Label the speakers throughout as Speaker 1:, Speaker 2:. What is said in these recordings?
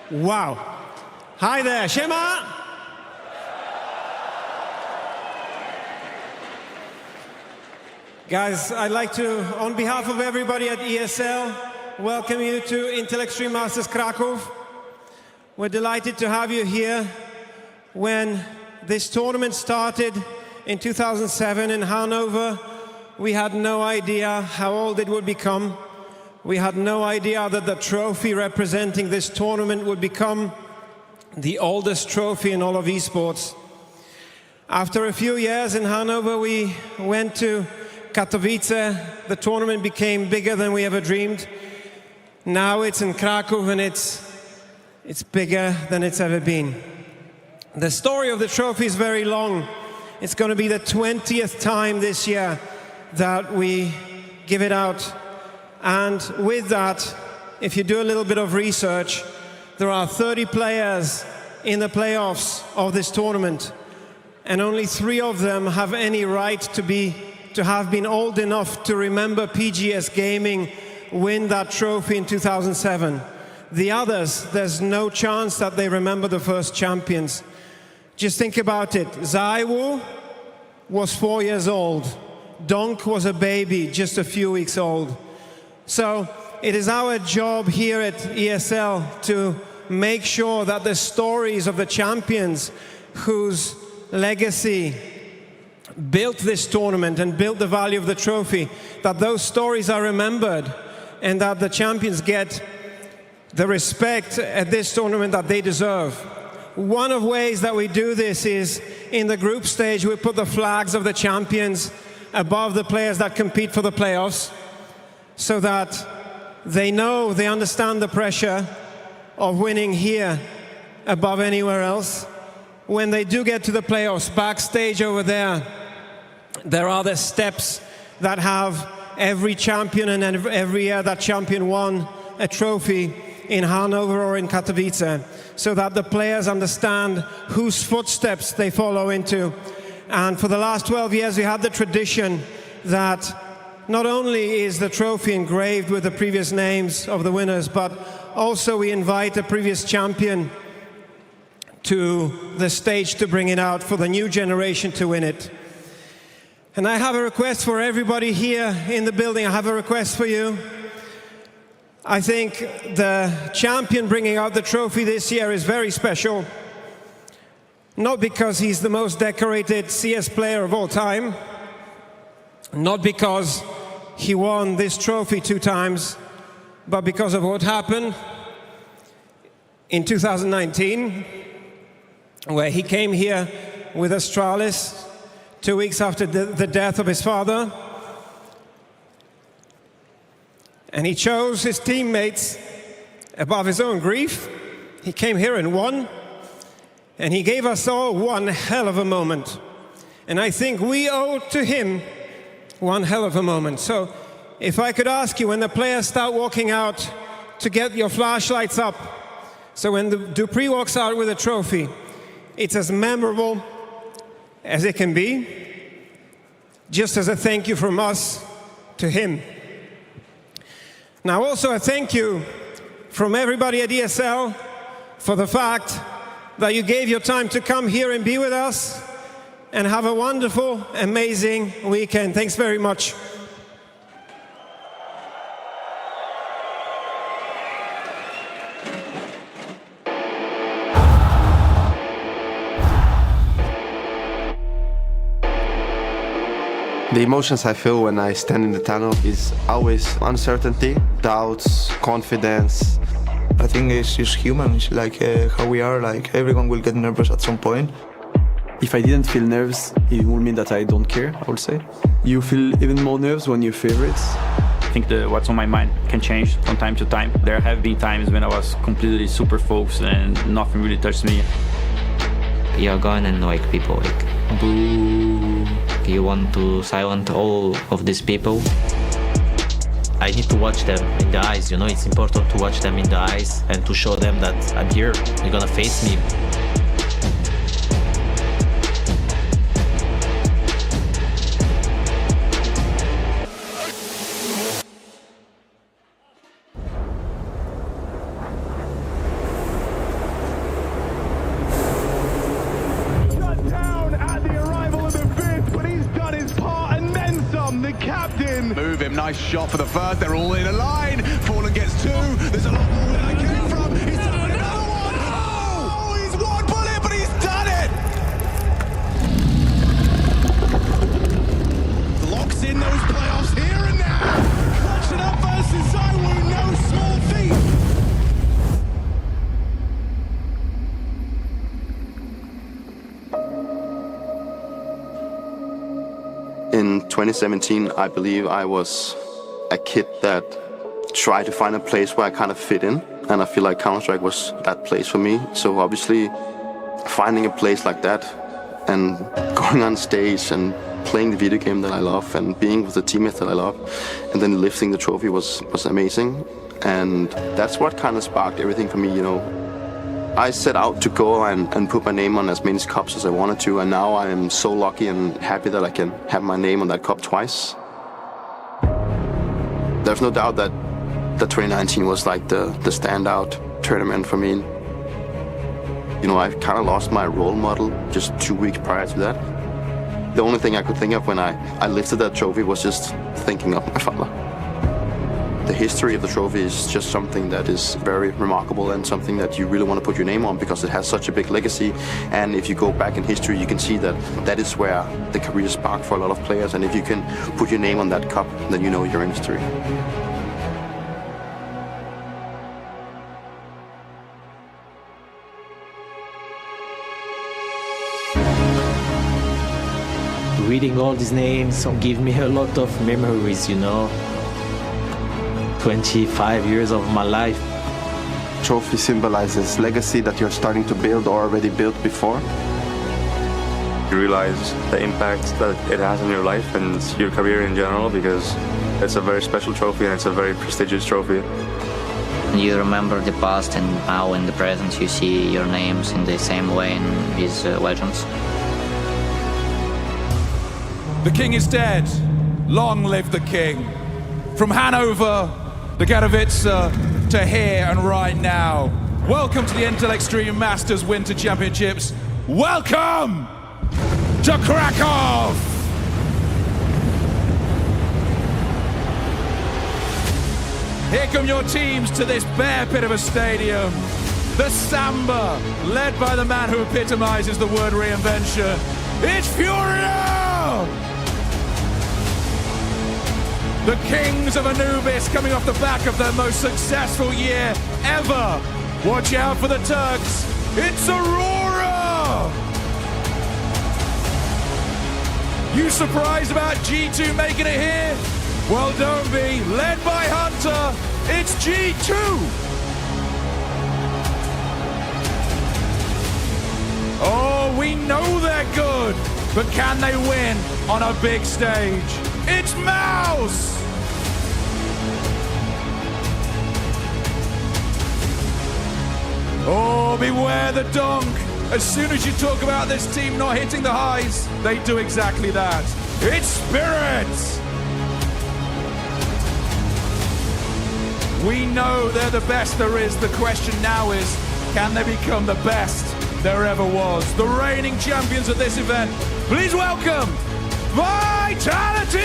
Speaker 1: Wow. Hi there, Shema. Guys, I'd like to, on behalf of everybody at ESL, welcome you to Intellect Stream Masters Kraków. We're delighted to have you here. When this tournament started in 2007 in Hanover, we had no idea how old it would become. We had no idea that the trophy representing this tournament would become the oldest trophy in all of esports. After a few years in Hanover, we went to Katowice. The tournament became bigger than we ever dreamed. Now it's in Kraków, and it's bigger than it's ever been. The story of the trophy is very long. It's going to be the 20th time this year that we give it out. And with that, if you do a little bit of research, there are 30 players in the playoffs of this tournament, and only 3 of them have any right to have been old enough to remember PGS Gaming win that trophy in 2007. The others, there's no chance that they remember the first champions. Just think about it. Zaiwu was 4 years old. Donk was a baby, just a few weeks old. So it is our job here at ESL to make sure that the stories of the champions whose legacy built this tournament and built the value of the trophy, that those stories are remembered and that the champions get the respect at this tournament that they deserve. One of the ways that we do this is in the group stage, we put the flags of the champions above the players that compete for the playoffs so that they know, they understand the pressure of winning here above anywhere else. When they do get to the playoffs, backstage over there, there are the steps that have every champion, and every year that champion won a trophy in Hanover or in Katowice, so that the players understand whose footsteps they follow into. And for the last 12 years, we had the tradition that not only is the trophy engraved with the previous names of the winners, but also we invite a previous champion to the stage to bring it out for the new generation to win it. And I have a request for everybody here in the building. I have a request for you. I think the champion bringing out the trophy this year is very special. Not because he's the most decorated CS player of all time, not because he won this trophy 2 times, but because of what happened in 2019, where he came here with Astralis 2 weeks after the death of his father. And he chose his teammates above his own grief. He came here and won. And he gave us all one hell of a moment. And I think we owe to him one hell of a moment. So if I could ask you, when the players start walking out, to get your flashlights up. So when the Dupree walks out with a trophy, it's as memorable as it can be, just as a thank you from us to him. Now also a thank you from everybody at ESL for the fact that you gave your time to come here and be with us and have a wonderful, amazing weekend. Thanks very much.
Speaker 2: The emotions I feel when I stand in the tunnel is always uncertainty, doubts, confidence.
Speaker 3: I think it's just human. It's like how we are. Like everyone will get nervous at some point.
Speaker 4: If I didn't feel nerves, it would mean that I don't care, I would say. You feel even more nerves when you're favorites.
Speaker 5: I think what's on my mind can change from time to time. There have been times when I was completely super focused and nothing really touched me.
Speaker 6: You're going to annoy people, like, boo. You want to silence all of these people. I need to watch them in the eyes, you know, it's important to watch them in the eyes and to show them that I'm here, you're gonna face me.
Speaker 7: nice shot for the first. They're all in a line. Fallen gets two. There's a lot more where that came from. He's done another one. Oh, he's one bullet, but he's done it. Locks in those playoffs here and now. Clutching up versus Zaiwu, no small feat.
Speaker 2: In 2017, I believe I was a kid that tried to find a place where I kind of fit in, and I feel like Counter-Strike was that place for me. So obviously, finding a place like that and going on stage and playing the video game that I love and being with the teammates that I love and then lifting the trophy was amazing. And that's what kind of sparked everything for me, you know. I set out to go and put my name on as many cups as I wanted to, and now I am so lucky and happy that I can have my name on that cup twice. There's no doubt that 2019 was like the standout tournament for me. You know, I kind of lost my role model just 2 weeks prior to that. The only thing I could think of when I lifted that trophy was just thinking of my father. The history of the trophy is just something that is very remarkable and something that you really want to put your name on because it has such a big legacy. And if you go back in history, you can see that that is where the career sparked for a lot of players. And if you can put your name on that cup, then you know you're in history.
Speaker 6: Reading all these names give me a lot of memories, you know. 25 years of my life.
Speaker 2: Trophy symbolizes legacy that you're starting to build or already built before.
Speaker 8: You realize the impact that it has on your life and your career in general because it's a very special trophy and it's a very prestigious trophy.
Speaker 6: You remember the past and now in the present you see your names in the same way in these legends.
Speaker 7: The king is dead. Long live the king. From Hanover to Katowice to here and right now. Welcome to the Intel Extreme Masters Winter Championships. Welcome to Kraków! Here come your teams to this bear pit of a stadium. The Samba, led by the man who epitomizes the word reinvention. It's Furio! The Kings of Anubis coming off the back of their most successful year ever. Watch out for the Turks. It's Aurora! You surprised about G2 making it here? Well, don't be. Led by Hunter, it's G2! Oh, we know they're good, but can they win on a big stage? It's Mouse! Oh, beware the donk. As soon as you talk about this team not hitting the highs, they do exactly that. It's Spirits! We know they're the best there is. The question now is, can they become the best there ever was? The reigning champions at this event. Please welcome Vitality!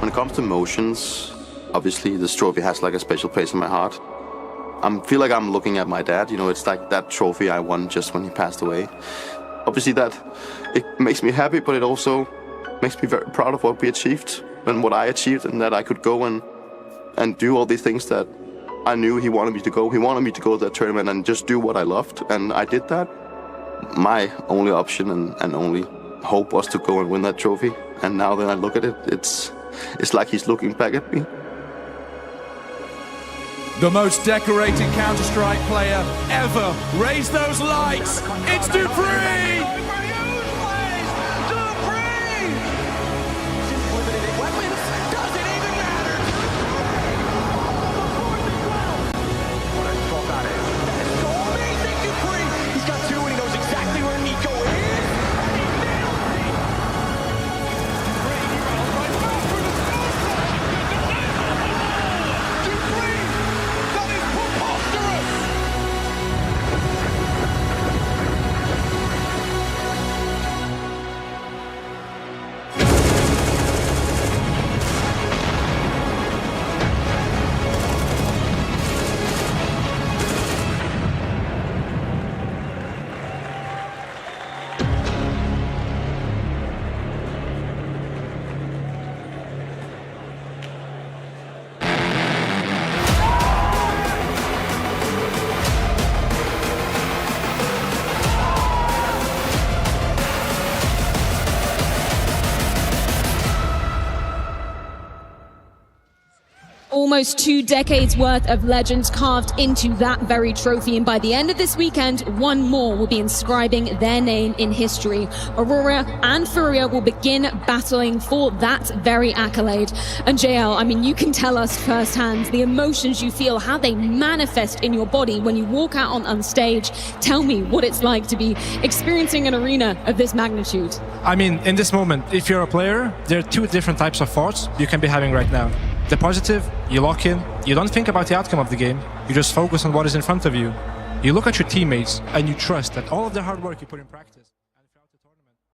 Speaker 2: When it comes to emotions, obviously this trophy has like a special place in my heart. I feel like I'm looking at my dad, you know, it's like that trophy I won just when he passed away. Obviously that, it makes me happy, but it also makes me very proud of what we achieved and what I achieved, and that I could go and do all these things that I knew he wanted me to go. He wanted me to go to that tournament and just do what I loved, and I did that. My only option and only hope was to go and win that trophy, and now that I look at it, it's like he's looking back at me.
Speaker 7: The most decorated Counter-Strike player ever. Raise those lights. It's Dupree!
Speaker 9: almost 2 decades worth of legends carved into that very trophy. And by the end of this weekend, one more will be inscribing their name in history. Aurora and Furia will begin battling for that very accolade. And JL, I mean, you can tell us firsthand the emotions you feel, how they manifest in your body when you walk out on stage. Tell me what it's like to be experiencing an arena of this magnitude.
Speaker 10: I mean, in this moment, if you're a player, there are 2 different types of thoughts you can be having right now. The positive, you lock in, you don't think about the outcome of the game, you just focus on what is in front of you. You look at your teammates and you trust that all of the hard work you put in practice.